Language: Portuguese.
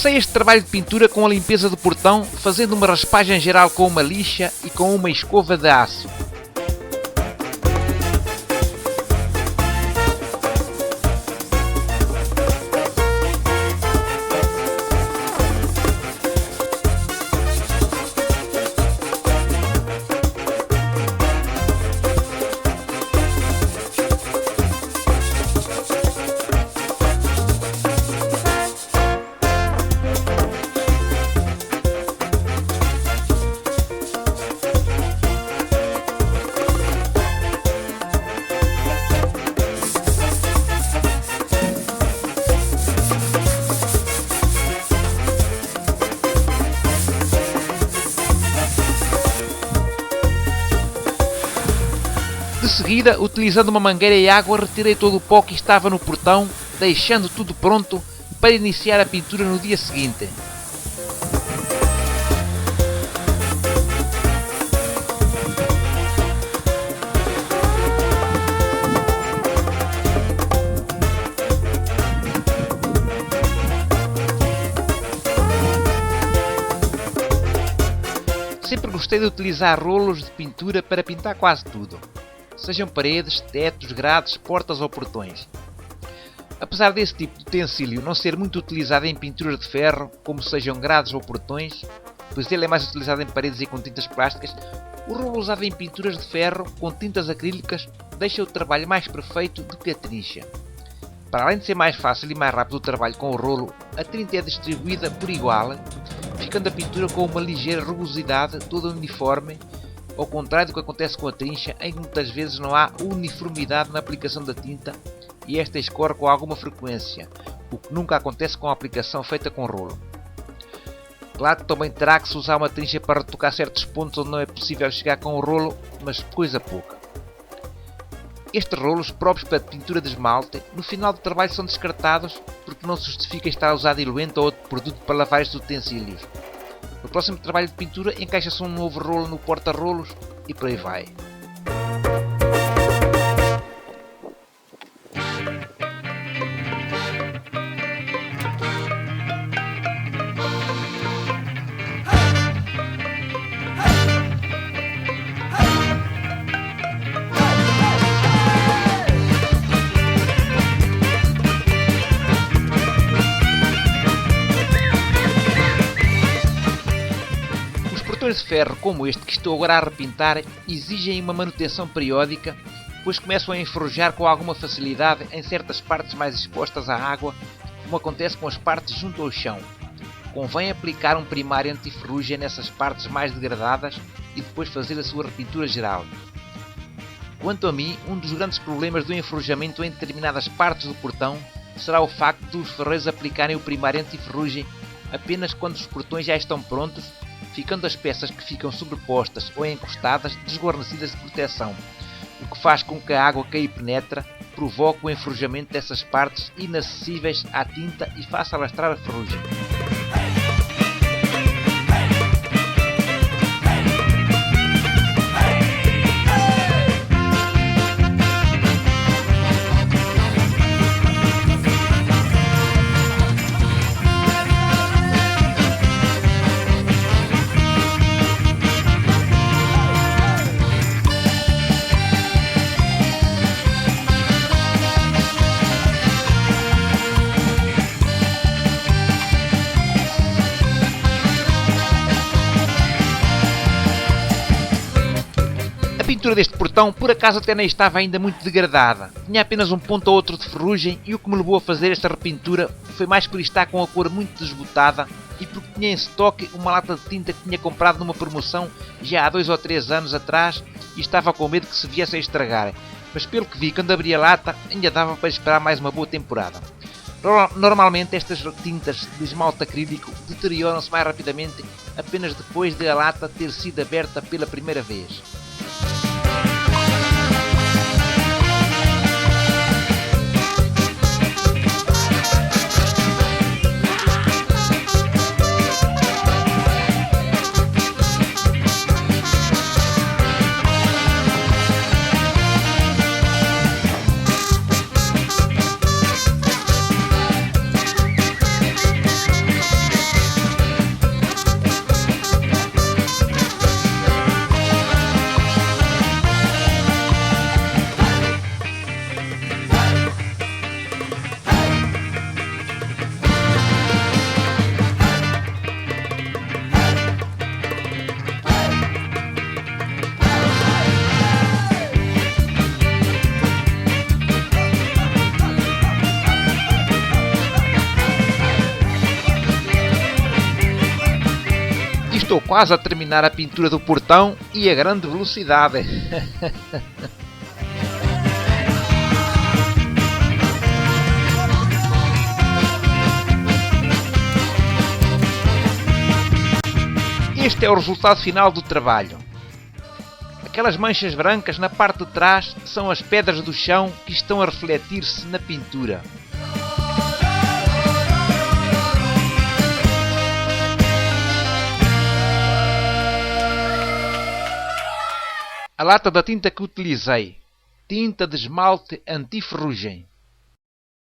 Comecei este trabalho de pintura com a limpeza do portão, fazendo uma raspagem geral com uma lixa e com uma escova de aço. De seguida, utilizando uma mangueira e água, retirei todo o pó que estava no portão, deixando tudo pronto para iniciar a pintura no dia seguinte. Sempre gostei de utilizar rolos de pintura para pintar quase tudo. Sejam paredes, tetos, grades, portas ou portões. Apesar desse tipo de utensílio não ser muito utilizado em pinturas de ferro, como sejam grades ou portões, pois ele é mais utilizado em paredes e com tintas plásticas, o rolo usado em pinturas de ferro com tintas acrílicas deixa o trabalho mais perfeito do que a trincha. Para além de ser mais fácil e mais rápido o trabalho com o rolo, a tinta é distribuída por igual, ficando a pintura com uma ligeira rugosidade toda uniforme, ao contrário do que acontece com a trincha, em que muitas vezes não há uniformidade na aplicação da tinta e esta escorre com alguma frequência, o que nunca acontece com a aplicação feita com rolo. Claro que também terá que se usar uma trincha para retocar certos pontos onde não é possível chegar com o rolo, mas coisa pouca. Estes rolos, próprios para pintura de esmalte, no final do trabalho são descartados porque não se justifica estar a usar diluente ou outro produto para lavar estes utensílios. No próximo trabalho de pintura encaixa-se um novo rolo no porta-rolos e por aí vai. Portões de ferro como este que estou agora a repintar exigem uma manutenção periódica, pois começam a enferrujar com alguma facilidade em certas partes mais expostas à água, como acontece com as partes junto ao chão. Convém aplicar um primário anti-ferrugem nessas partes mais degradadas e depois fazer a sua repintura geral. Quanto a mim, um dos grandes problemas do enferrujamento em determinadas partes do portão será o facto dos ferreiros aplicarem o primário anti-ferrugem apenas quando os portões já estão prontos, ficando as peças que ficam sobrepostas ou encostadas desguarnecidas de proteção, o que faz com que a água que aí penetra provoque o enferrujamento dessas partes inacessíveis à tinta e faça alastrar a ferrugem. A pintura deste portão por acaso até nem estava ainda muito degradada, tinha apenas um ponto ou outro de ferrugem e o que me levou a fazer esta repintura foi mais por estar com a cor muito desbotada e porque tinha em estoque uma lata de tinta que tinha comprado numa promoção já há 2 ou 3 anos atrás e estava com medo que se viesse a estragar, mas pelo que vi quando abri a lata ainda dava para esperar mais uma boa temporada. Normalmente estas tintas de esmalte acrílico deterioram-se mais rapidamente apenas depois de a lata ter sido aberta pela primeira vez. Estou quase a terminar a pintura do portão e a grande velocidade. Este é o resultado final do trabalho. Aquelas manchas brancas na parte de trás são as pedras do chão que estão a refletir-se na pintura. A lata da tinta que utilizei, tinta de esmalte anti-ferrugem.